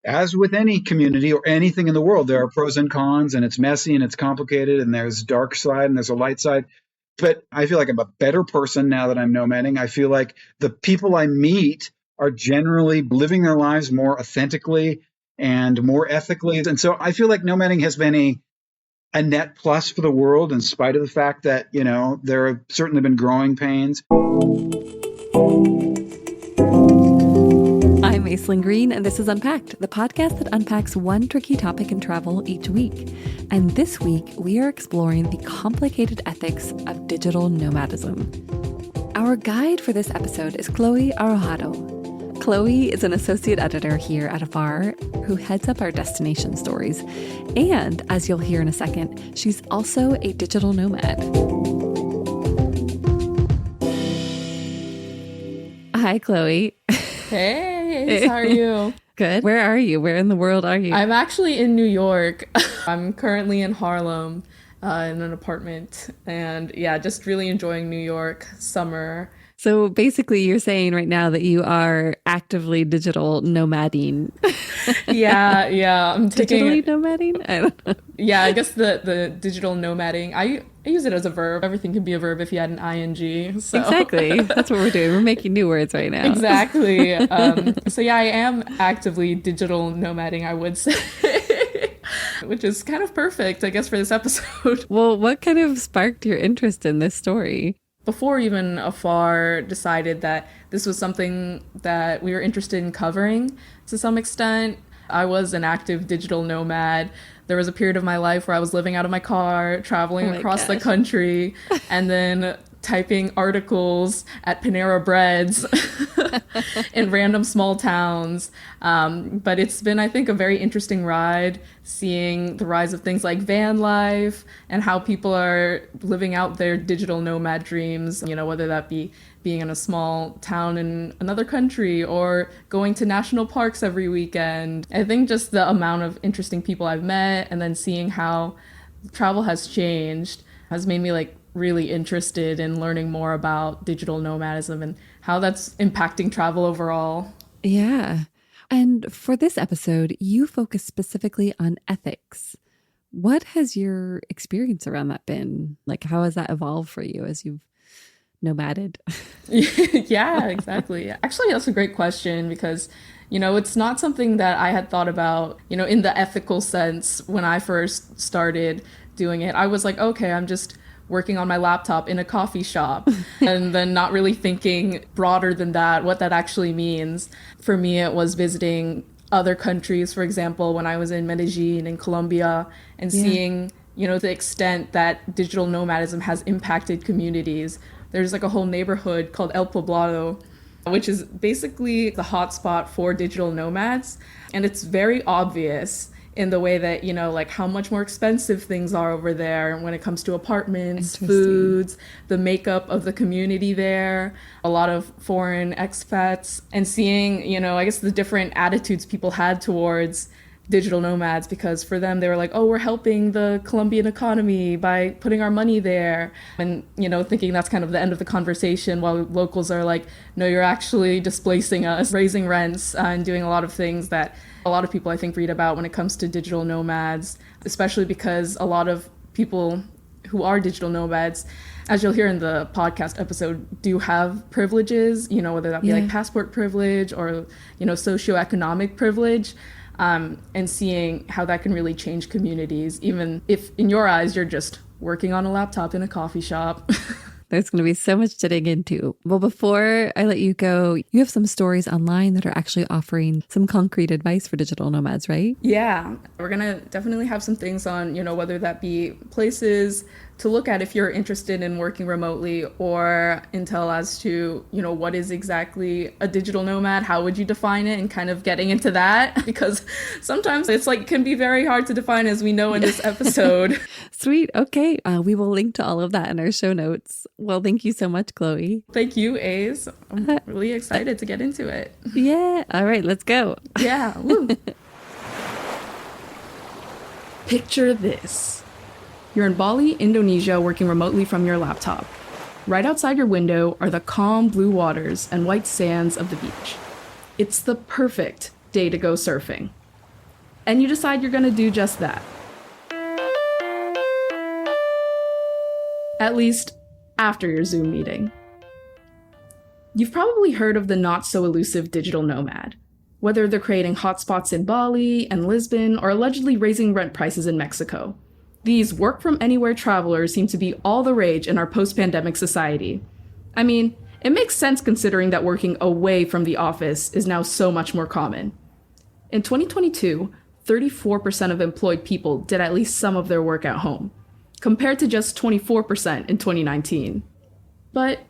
as with any community or anything in the world, there are pros and cons, and it's messy and it's complicated, and there's a dark side and there's a light side. But I feel like I'm a better person now that I'm nomading. I feel like the people I meet are generally living their lives more authentically and more ethically. And so I feel like nomading has been a net plus for the world, in spite of the fact that, there have certainly been growing pains. I'm Aislinn Green, and this is Unpacked, the podcast that unpacks one tricky topic in travel each week. And this week, we are exploring the complicated ethics of digital nomadism. Our guide for this episode is Chloe Arrojado. Chloe is an associate editor here at Afar who heads up our destination stories. And as you'll hear in a second, she's also a digital nomad. Hi, Chloe. Hey, how are you? Good. Where are you? Where in the world are you? I'm actually in New York. I'm currently in Harlem in an apartment. And yeah, just really enjoying New York summer. So basically you're saying right now that you are actively digital nomading. Yeah. I'm taking digitally nomading? I don't know. Yeah, I guess the digital nomading, I use it as a verb. Everything can be a verb if you had an ing. So. Exactly. That's what we're doing. We're making new words right now. Exactly. So yeah, I am actively digital nomading, I would say. Which is kind of perfect, I guess, for this episode. Well, what kind of sparked your interest in this story? Before even Afar decided that this was something that we were interested in covering to some extent, I was an active digital nomad. There was a period of my life where I was living out of my car, traveling across the country, and then typing articles at Panera Breads in random small towns. But it's been, I think, a very interesting ride, seeing the rise of things like van life and how people are living out their digital nomad dreams, whether that be being in a small town in another country or going to national parks every weekend. I think just the amount of interesting people I've met and then seeing how travel has changed has made me really interested in learning more about digital nomadism and how that's impacting travel overall. Yeah. And for this episode, you focus specifically on ethics. What has your experience around that been? How has that evolved for you as you've nomaded? Yeah, exactly. Actually, that's a great question because, it's not something that I had thought about, in the ethical sense when I first started doing it. I was like, okay, I'm just working on my laptop in a coffee shop and then not really thinking broader than that, what that actually means. For me, it was visiting other countries, for example, when I was in Medellin in Colombia and seeing, the extent that digital nomadism has impacted communities. There's a whole neighborhood called El Poblado, which is basically the hotspot for digital nomads. And it's very obvious in the way that, how much more expensive things are over there when it comes to apartments, foods, the makeup of the community there, a lot of foreign expats, and seeing, I guess the different attitudes people had towards digital nomads, because for them, they were like, oh, we're helping the Colombian economy by putting our money there. And, thinking that's kind of the end of the conversation, while locals are like, no, you're actually displacing us, raising rents and doing a lot of things that a lot of people, I think, read about when it comes to digital nomads, especially because a lot of people who are digital nomads, as you'll hear in the podcast episode, do have privileges, whether that be passport privilege or, socioeconomic privilege. And seeing how that can really change communities, even if in your eyes you're just working on a laptop in a coffee shop. There's going to be so much to dig into. Well, before I let you go, you have some stories online that are actually offering some concrete advice for digital nomads, right? Yeah, we're going to definitely have some things on, whether that be places to look at if you're interested in working remotely, or intel as to, what is exactly a digital nomad, how would you define it, and kind of getting into that, because sometimes it's can be very hard to define, as we know in this episode. Sweet. Okay. We will link to all of that in our show notes. Well, thank you so much, Chloe. Thank you, Ace. I'm really excited to get into it. Yeah. All right, let's go. Yeah. Woo. Picture this. You're in Bali, Indonesia, working remotely from your laptop. Right outside your window are the calm blue waters and white sands of the beach. It's the perfect day to go surfing. and you decide you're going to do just that. At least after your Zoom meeting. You've probably heard of the not-so-elusive digital nomad, whether they're creating hotspots in Bali and Lisbon or allegedly raising rent prices in Mexico. These work-from-anywhere travelers seem to be all the rage in our post-pandemic society. I mean, it makes sense considering that working away from the office is now so much more common. In 2022, 34% of employed people did at least some of their work at home, compared to just 24% in 2019. But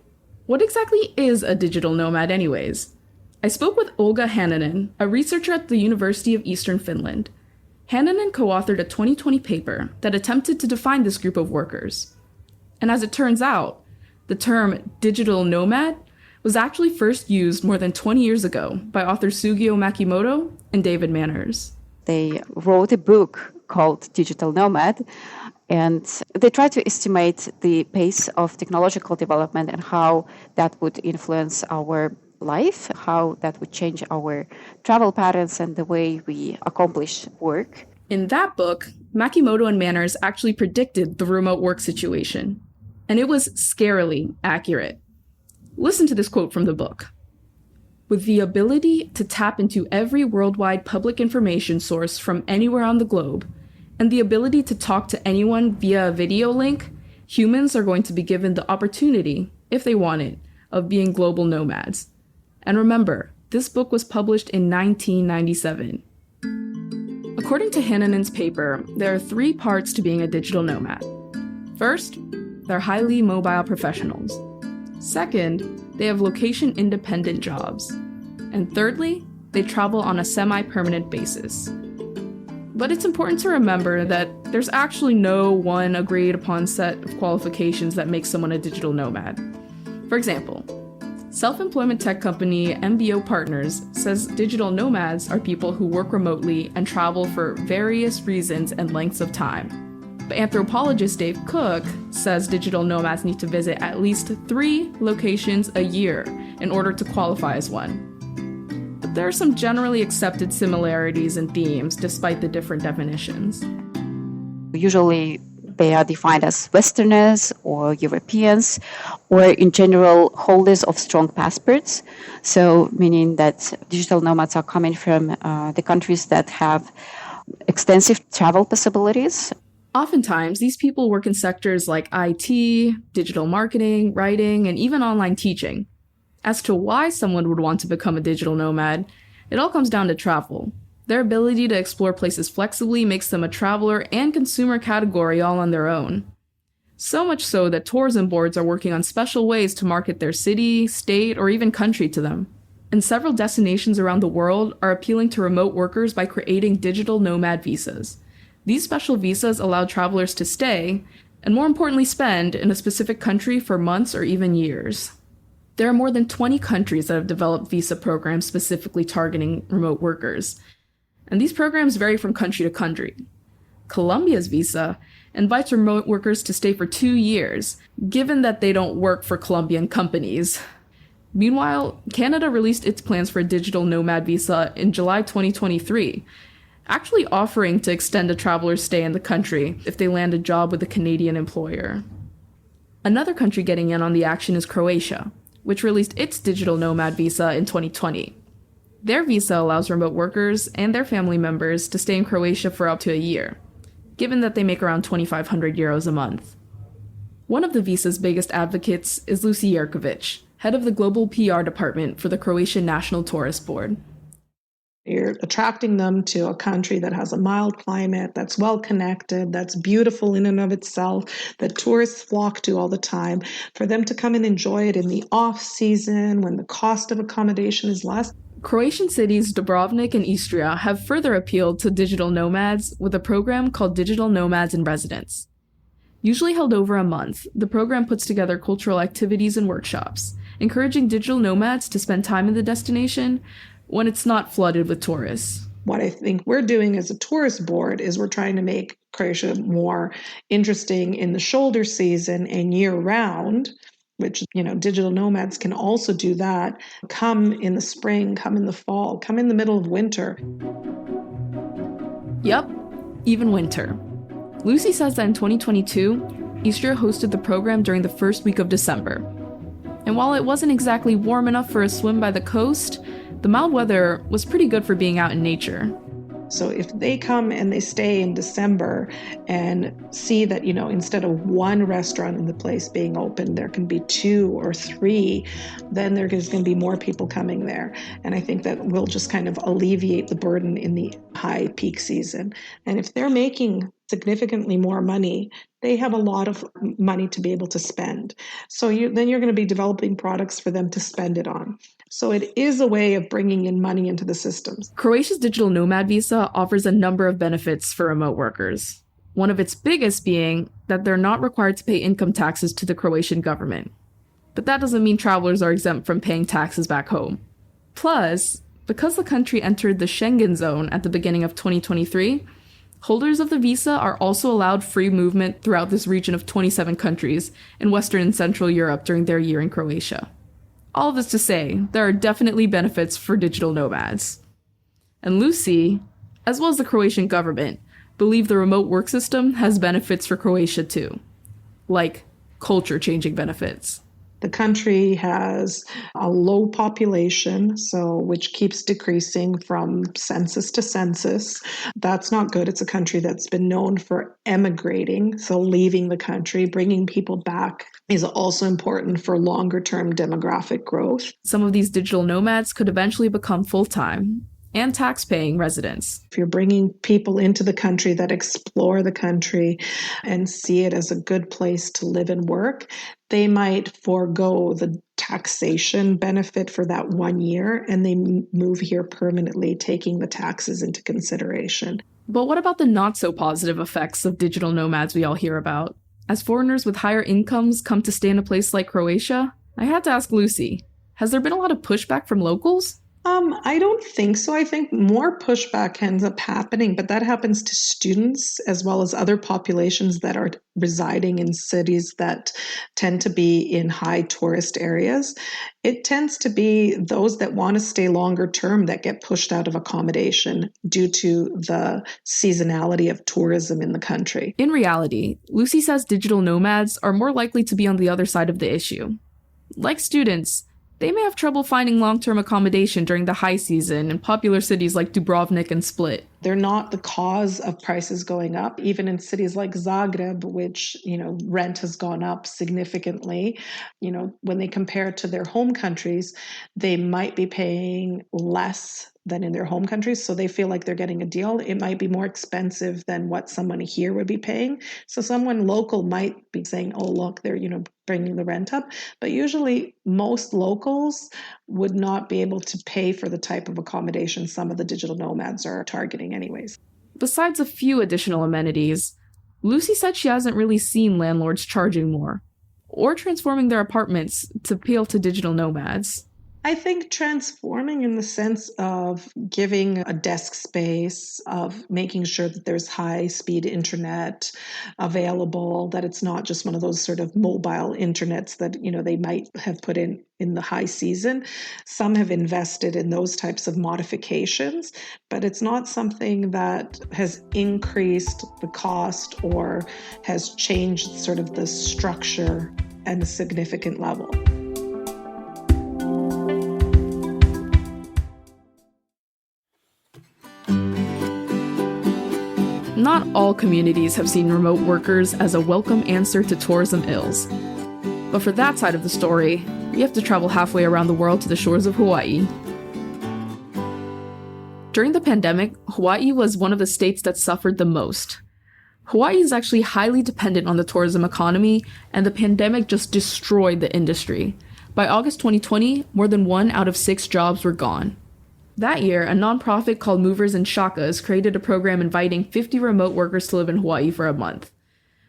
what exactly is a digital nomad anyways? I spoke with Olga Hannanen, a researcher at the University of Eastern Finland. Hannanen co-authored a 2020 paper that attempted to define this group of workers. And as it turns out, the term digital nomad was actually first used more than 20 years ago by authors Sugio Makimoto and David Manners. They wrote a book called Digital Nomad, and they tried to estimate the pace of technological development and how that would influence our life, how that would change our travel patterns and the way we accomplish work. In that book, Makimoto and Manners actually predicted the remote work situation, and it was scarily accurate. Listen to this quote from the book. With the ability to tap into every worldwide public information source from anywhere on the globe, and the ability to talk to anyone via a video link, humans are going to be given the opportunity, if they want it, of being global nomads. And remember, this book was published in 1997. According to Hannanen's paper, there are 3 parts to being a digital nomad. First, they're highly mobile professionals. Second, they have location-independent jobs. And thirdly, they travel on a semi-permanent basis. But it's important to remember that there's actually no one agreed-upon set of qualifications that makes someone a digital nomad. For example, self-employment tech company MBO Partners says digital nomads are people who work remotely and travel for various reasons and lengths of time. But anthropologist Dave Cook says digital nomads need to visit at least 3 locations a year in order to qualify as one. But there are some generally accepted similarities and themes despite the different definitions. Usually they are defined as Westerners or Europeans, or in general holders of strong passports. So meaning that digital nomads are coming from the countries that have extensive travel possibilities. Oftentimes, these people work in sectors like IT, digital marketing, writing, and even online teaching. As to why someone would want to become a digital nomad, it all comes down to travel. Their ability to explore places flexibly makes them a traveler and consumer category all on their own. So much so that tourism boards are working on special ways to market their city, state, or even country to them. And several destinations around the world are appealing to remote workers by creating digital nomad visas. These special visas allow travelers to stay, and more importantly spend, in a specific country for months or even years. There are more than 20 countries that have developed visa programs specifically targeting remote workers. And these programs vary from country to country. Colombia's visa invites remote workers to stay for 2 years, given that they don't work for Colombian companies. Meanwhile, Canada released its plans for a digital nomad visa in July 2023, actually offering to extend a traveler's stay in the country if they land a job with a Canadian employer. Another country getting in on the action is Croatia, which released its digital nomad visa in 2020. Their visa allows remote workers and their family members to stay in Croatia for up to a year, given that they make around 2,500 euros a month. One of the visa's biggest advocates is Lucy Jerkovic, head of the global PR department for the Croatian National Tourist Board. You're attracting them to a country that has a mild climate, that's well connected, that's beautiful in and of itself, that tourists flock to all the time. For them to come and enjoy it in the off season when the cost of accommodation is less. Croatian cities Dubrovnik and Istria have further appealed to digital nomads with a program called Digital Nomads in Residence. Usually held over a month, the program puts together cultural activities and workshops, encouraging digital nomads to spend time in the destination when it's not flooded with tourists. What I think we're doing as a tourist board is we're trying to make Croatia more interesting in the shoulder season and year-round, which, digital nomads can also do that. Come in the spring, come in the fall, come in the middle of winter. Yep, even winter. Lucy says that in 2022, Easter hosted the program during the first week of December. And while it wasn't exactly warm enough for a swim by the coast, the mild weather was pretty good for being out in nature. So if they come and they stay in December and see that, instead of one restaurant in the place being open, there can be 2 or 3, then there's going to be more people coming there. And I think that will just kind of alleviate the burden in the high peak season. And if they're making significantly more money, they have a lot of money to be able to spend. So then you're going to be developing products for them to spend it on. So it is a way of bringing in money into the systems. Croatia's digital nomad visa offers a number of benefits for remote workers. One of its biggest being that they're not required to pay income taxes to the Croatian government. But that doesn't mean travelers are exempt from paying taxes back home. Plus, because the country entered the Schengen zone at the beginning of 2023, holders of the visa are also allowed free movement throughout this region of 27 countries in Western and Central Europe during their year in Croatia. All of this to say, there are definitely benefits for digital nomads. And Lucy, as well as the Croatian government, believe the remote work system has benefits for Croatia too, like culture-changing benefits. The country has a low population, which keeps decreasing from census to census. That's not good. It's a country that's been known for emigrating, so leaving the country, bringing people back is also important for longer-term demographic growth. Some of these digital nomads could eventually become full-time and tax-paying residents. If you're bringing people into the country that explore the country and see it as a good place to live and work, they might forego the taxation benefit for that 1 year and they move here permanently, taking the taxes into consideration. But what about the not-so-positive effects of digital nomads we all hear about? As foreigners with higher incomes come to stay in a place like Croatia, I had to ask Lucy, has there been a lot of pushback from locals? I don't think so. I think more pushback ends up happening, but that happens to students as well as other populations that are residing in cities that tend to be in high tourist areas. It tends to be those that want to stay longer term that get pushed out of accommodation due to the seasonality of tourism in the country. In reality, Lucy says digital nomads are more likely to be on the other side of the issue. Like students, they may have trouble finding long-term accommodation during the high season in popular cities like Dubrovnik and Split. They're not the cause of prices going up. Even in cities like Zagreb, which, rent has gone up significantly, when they compare to their home countries, they might be paying less than in their home countries. So they feel like they're getting a deal. It might be more expensive than what someone here would be paying. So someone local might be saying, oh, look, they're, bringing the rent up. But usually most locals would not be able to pay for the type of accommodation some of the digital nomads are targeting anyways. Besides a few additional amenities, Lucy said she hasn't really seen landlords charging more or transforming their apartments to appeal to digital nomads. I think transforming in the sense of giving a desk space, of making sure that there's high-speed internet available, that it's not just one of those sort of mobile internets that, they might have put in the high season. Some have invested in those types of modifications, but it's not something that has increased the cost or has changed sort of the structure at a significant level. Not all communities have seen remote workers as a welcome answer to tourism ills. But for that side of the story, we have to travel halfway around the world to the shores of Hawaii. During the pandemic, Hawaii was one of the states that suffered the most. Hawaii is actually highly dependent on the tourism economy, and the pandemic just destroyed the industry. By August 2020, more than 1 out of 6 jobs were gone. That year, a nonprofit called Movers and Shakas created a program inviting 50 remote workers to live in Hawaii for a month.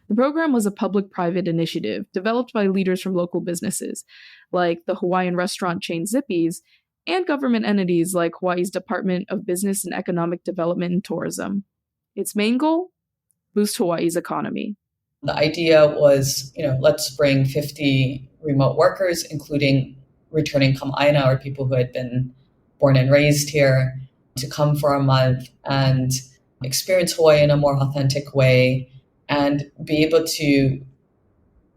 The program was a public-private initiative developed by leaders from local businesses, like the Hawaiian restaurant chain Zippy's, and government entities like Hawaii's Department of Business and Economic Development and Tourism. Its main goal? Boost Hawaii's economy. The idea was, let's bring 50 remote workers, including returning kama'aina, or people who had been born and raised here, to come for a month and experience Hawaii in a more authentic way, and be able to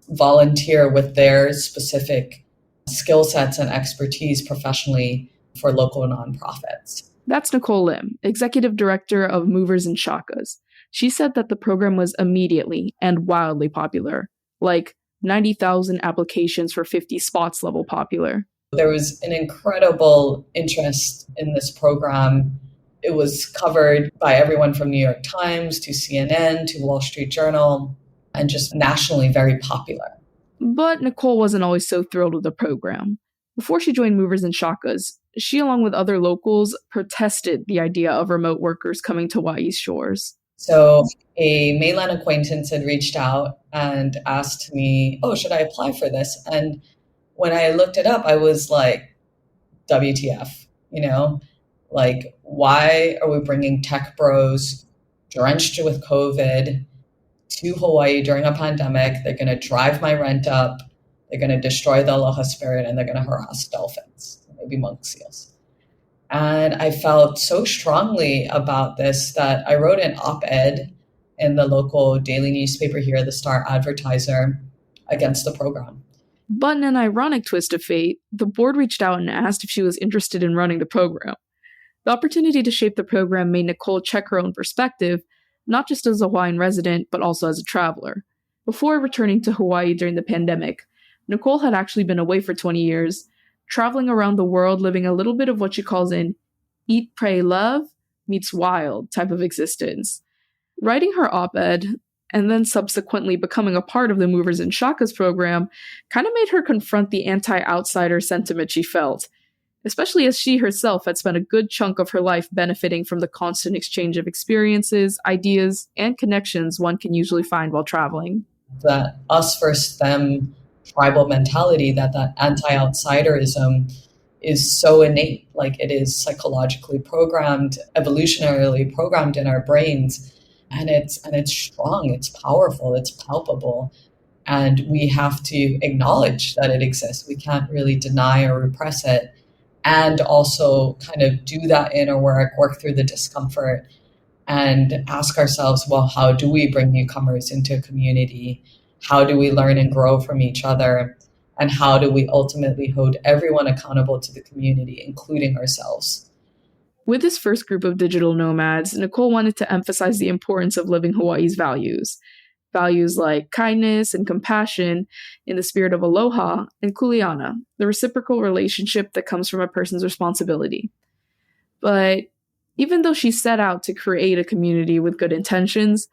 volunteer with their specific skill sets and expertise professionally for local nonprofits. That's Nicole Lim, Executive Director of Movers and Shakas. She said that the program was immediately and wildly popular, like 90,000 applications for 50 spots level popular. There was an incredible interest in this program. It was covered by everyone from New York Times to CNN to Wall Street Journal, and just nationally very popular. But Nicole wasn't always so thrilled with the program. Before she joined Movers and Shakas, she, along with other locals, protested the idea of remote workers coming to Hawaii's shores. So a mainland acquaintance had reached out and asked me, oh, should I apply for this? And when I looked it up, I was like, WTF, like, why are we bringing tech bros drenched with COVID to Hawaii during a pandemic? They're going to drive my rent up. They're going to destroy the aloha spirit, and they're going to harass dolphins, maybe monk seals. And I felt so strongly about this that I wrote an op-ed in the local daily newspaper here, the Star Advertiser, against the program. But in an ironic twist of fate, the board reached out and asked if she was interested in running the program. The opportunity to shape the program made Nicole check her own perspective, not just as a Hawaiian resident, but also as a traveler. Before returning to Hawaii during the pandemic, Nicole had actually been away for 20 years, traveling around the world living a little bit of what she calls an eat, pray, love meets wild type of existence. Writing her op-ed, and then subsequently becoming a part of the Movers and Shakas program, kind of made her confront the anti-outsider sentiment she felt, especially as she herself had spent a good chunk of her life benefiting from the constant exchange of experiences, ideas, and connections one can usually find while traveling. That us versus them tribal mentality, that anti-outsiderism is so innate, like it is psychologically programmed, evolutionarily programmed in our brains. And it's strong, it's powerful, it's palpable. And we have to acknowledge that it exists. We can't really deny or repress it. And also kind of do that inner work through the discomfort, and ask ourselves, well, how do we bring newcomers into a community? How do we learn and grow from each other? And how do we ultimately hold everyone accountable to the community, including ourselves? With this first group of digital nomads, Nicole wanted to emphasize the importance of living Hawaii's values. Values like kindness and compassion in the spirit of aloha and kuleana, the reciprocal relationship that comes from a person's responsibility. But even though she set out to create a community with good intentions,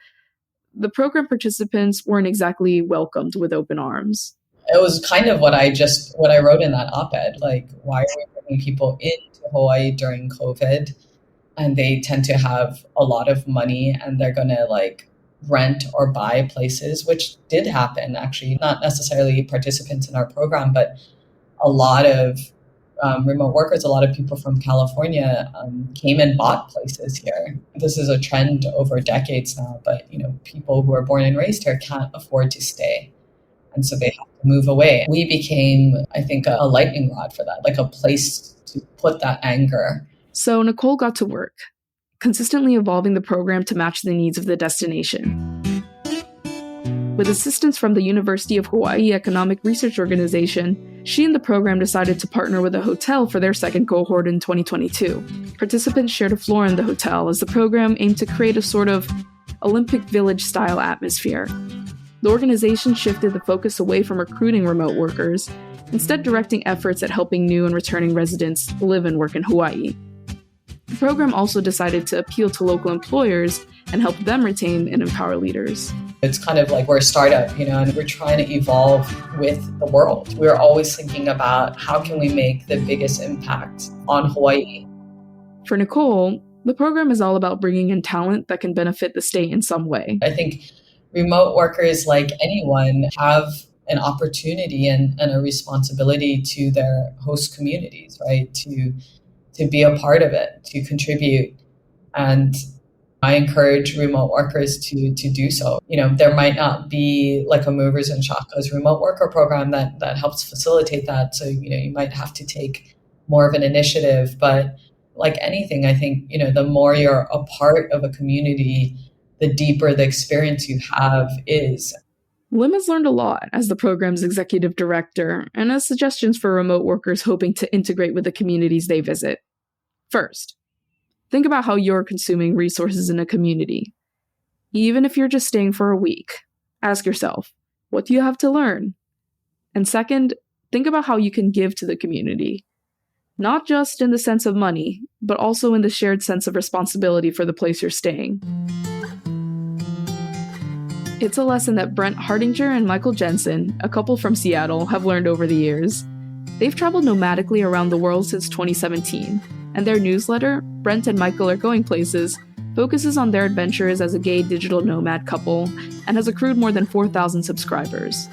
the program participants weren't exactly welcomed with open arms. It was kind of what I wrote in that op-ed, like, why are we bringing people into Hawaii during COVID? And they tend to have a lot of money, and they're going to rent or buy places, which did happen, actually, not necessarily participants in our program, but a lot of remote workers, a lot of people from California came and bought places here. This is a trend over decades now, but people who are born and raised here can't afford to stay. And so they have to move away. We became, I think, a lightning rod for that, like a place to put that anger. So Nicole got to work, consistently evolving the program to match the needs of the destination. With assistance from the University of Hawaii Economic Research Organization, she and the program decided to partner with a hotel for their second cohort in 2022. Participants shared a floor in the hotel as the program aimed to create a sort of Olympic Village-style atmosphere. The organization shifted the focus away from recruiting remote workers, instead directing efforts at helping new and returning residents live and work in Hawaii. The program also decided to appeal to local employers and help them retain and empower leaders. It's kind of like we're a startup, and we're trying to evolve with the world. We're always thinking about how can we make the biggest impact on Hawaii. For Nicole, the program is all about bringing in talent that can benefit the state in some way. I think remote workers, like anyone, have an opportunity and a responsibility to their host communities, right? To be a part of it, to contribute. And I encourage remote workers to do so. There might not be like a Movers and Shakas remote worker program that helps facilitate that. So, you might have to take more of an initiative. But like anything, I think, the more you're a part of a community, the deeper the experience you have is. Lim has learned a lot as the program's executive director and has suggestions for remote workers hoping to integrate with the communities they visit. First, think about how you're consuming resources in a community. Even if you're just staying for a week, ask yourself, what do you have to learn? And second, think about how you can give to the community. Not just in the sense of money, but also in the shared sense of responsibility for the place you're staying. It's a lesson that Brent Hardinger and Michael Jensen, a couple from Seattle, have learned over the years. They've traveled nomadically around the world since 2017, and their newsletter, Brent and Michael Are Going Places, focuses on their adventures as a gay digital nomad couple and has accrued more than 4,000 subscribers.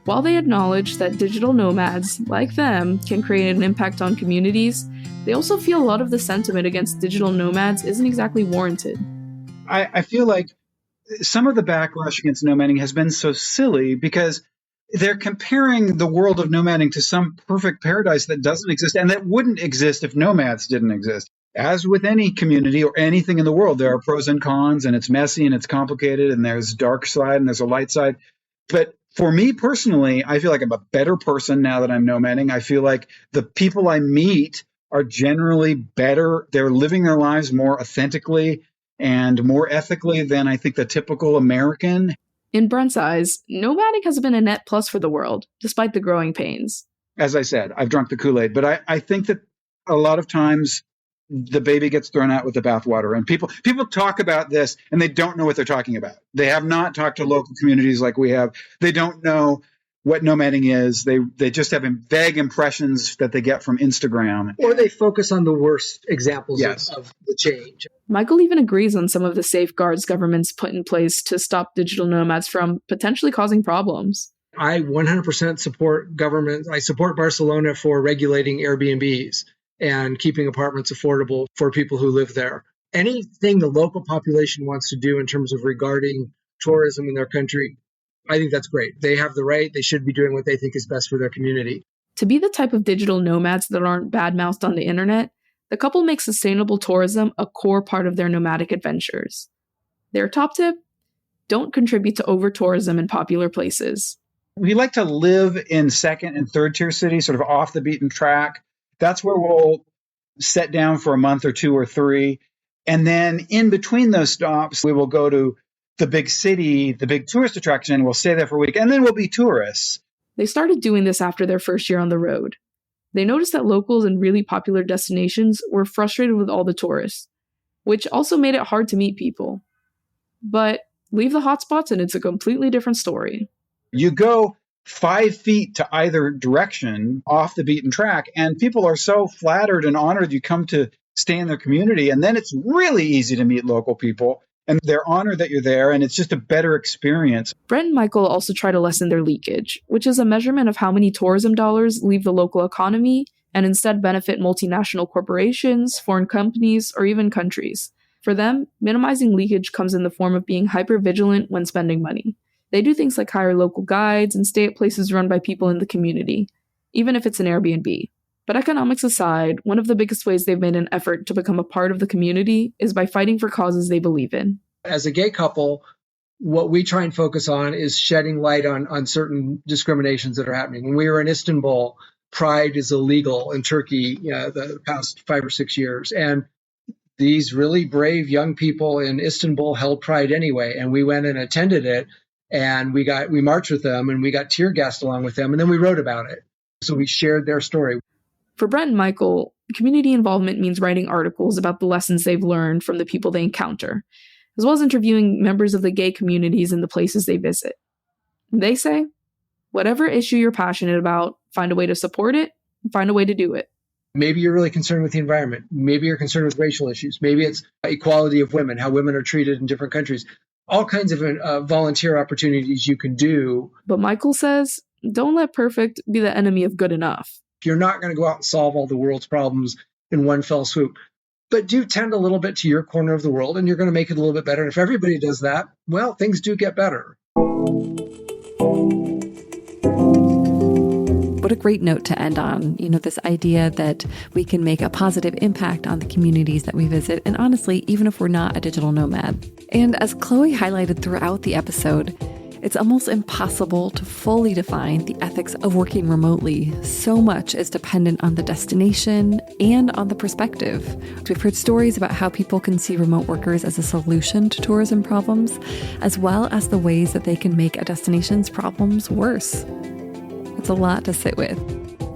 While they acknowledge that digital nomads, like them, can create an impact on communities, they also feel a lot of the sentiment against digital nomads isn't exactly warranted. I feel like some of the backlash against nomading has been so silly because they're comparing the world of nomading to some perfect paradise that doesn't exist and that wouldn't exist if nomads didn't exist. As with any community or anything in the world, there are pros and cons, and it's messy and it's complicated, and there's a dark side and there's a light side. But for me personally, I feel like I'm a better person now that I'm nomading. I feel like the people I meet are generally better. They're living their lives more authentically and more ethically than I think the typical American. In Brent's eyes, nomading has been a net plus for the world, despite the growing pains. As I said, I've drunk the Kool-Aid, but I think that a lot of times the baby gets thrown out with the bathwater, and people talk about this and they don't know what they're talking about. They have not talked to local communities like we have. They don't know what nomading is. They just have vague impressions that they get from Instagram. Or they focus on the worst examples Yes. of the change. Michael even agrees on some of the safeguards governments put in place to stop digital nomads from potentially causing problems. I 100% support government. I support Barcelona for regulating Airbnbs and keeping apartments affordable for people who live there. Anything the local population wants to do in terms of regarding tourism in their country, I think that's great. They have the right. They should be doing what they think is best for their community. To be the type of digital nomads that aren't bad-mouthed on the internet, the couple makes sustainable tourism a core part of their nomadic adventures. Their top tip? Don't contribute to over-tourism in popular places. We like to live in second and third tier cities, sort of off the beaten track. That's where we'll set down for a month or two or three. And then in between those stops, we will go to the big city, the big tourist attraction. We'll stay there for a week, and then we'll be tourists. They started doing this after their first year on the road. They noticed that locals in really popular destinations were frustrated with all the tourists, which also made it hard to meet people. But leave the hotspots and it's a completely different story. You go 5 feet to either direction off the beaten track, and people are so flattered and honored you come to stay in their community. And then it's really easy to meet local people, and they're honored that you're there, and it's just a better experience. Brent and Michael also try to lessen their leakage, which is a measurement of how many tourism dollars leave the local economy and instead benefit multinational corporations, foreign companies, or even countries. For them, minimizing leakage comes in the form of being hyper-vigilant when spending money. They do things like hire local guides and stay at places run by people in the community, even if it's an Airbnb. But economics aside, one of the biggest ways they've made an effort to become a part of the community is by fighting for causes they believe in. As a gay couple, what we try and focus on is shedding light on certain discriminations that are happening. When we were in Istanbul, Pride is illegal in Turkey the past 5 or 6 years. And these really brave young people in Istanbul held Pride anyway. And we went and attended it. And we marched with them, and we got tear gassed along with them, and then we wrote about it. So we shared their story. For Brent and Michael, community involvement means writing articles about the lessons they've learned from the people they encounter, as well as interviewing members of the gay communities in the places they visit. They say, whatever issue you're passionate about, find a way to support it, and find a way to do it. Maybe you're really concerned with the environment. Maybe you're concerned with racial issues. Maybe it's equality of women, how women are treated in different countries. All kinds of volunteer opportunities you can do. But Michael says, don't let perfect be the enemy of good enough. You're not going to go out and solve all the world's problems in one fell swoop. But do tend a little bit to your corner of the world, and you're going to make it a little bit better. And if everybody does that, well, things do get better. But What a great note to end on. This idea that we can make a positive impact on the communities that we visit, and honestly, even if we're not a digital nomad. And as Chloe highlighted throughout the episode, it's almost impossible to fully define the ethics of working remotely. So much is dependent on the destination and on the perspective. We've heard stories about how people can see remote workers as a solution to tourism problems, as well as the ways that they can make a destination's problems worse. It's a lot to sit with.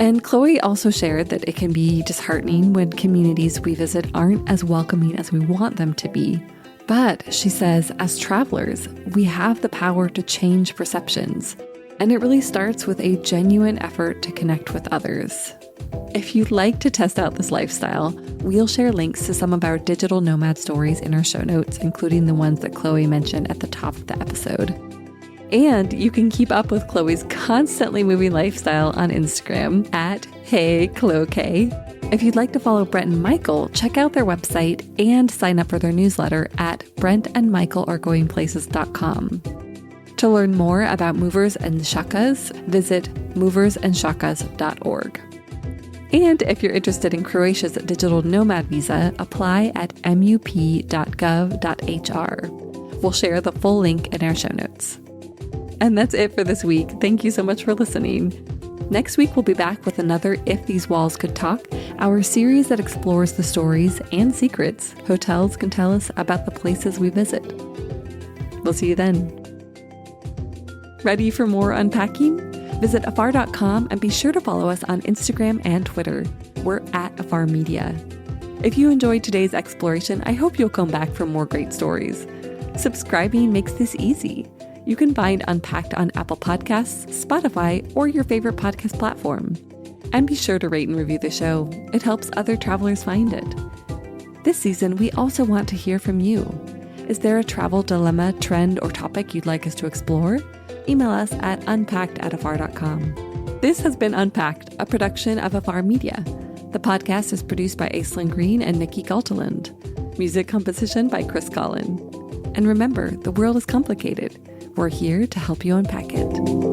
And Chloe also shared that it can be disheartening when communities we visit aren't as welcoming as we want them to be. But she says, as travelers, we have the power to change perceptions. And it really starts with a genuine effort to connect with others. If you'd like to test out this lifestyle, we'll share links to some of our digital nomad stories in our show notes, including the ones that Chloe mentioned at the top of the episode. And you can keep up with Chloe's constantly moving lifestyle on Instagram at HeyChloeK. If you'd like to follow Brent and Michael, check out their website and sign up for their newsletter at brentandmichaelaregoingplaces.com. To learn more about movers and shakas, visit moversandshakas.org. And if you're interested in Croatia's digital nomad visa, apply at mup.gov.hr. We'll share the full link in our show notes. And that's it for this week. Thank you so much for listening. Next week, we'll be back with another If These Walls Could Talk, our series that explores the stories and secrets hotels can tell us about the places we visit. We'll see you then. Ready for more unpacking? Visit afar.com and be sure to follow us on Instagram and Twitter. We're at Afar Media. If you enjoyed today's exploration, I hope you'll come back for more great stories. Subscribing makes this easy. You can find Unpacked on Apple Podcasts, Spotify, or your favorite podcast platform. And be sure to rate and review the show. It helps other travelers find it. This season, we also want to hear from you. Is there a travel dilemma, trend, or topic you'd like us to explore? Email us at unpacked@afar.com. This has been Unpacked, a production of Afar Media. The podcast is produced by Aislinn Green and Nikki Galteland. Music composition by Chris Collin. And remember, the world is complicated. We're here to help you unpack it.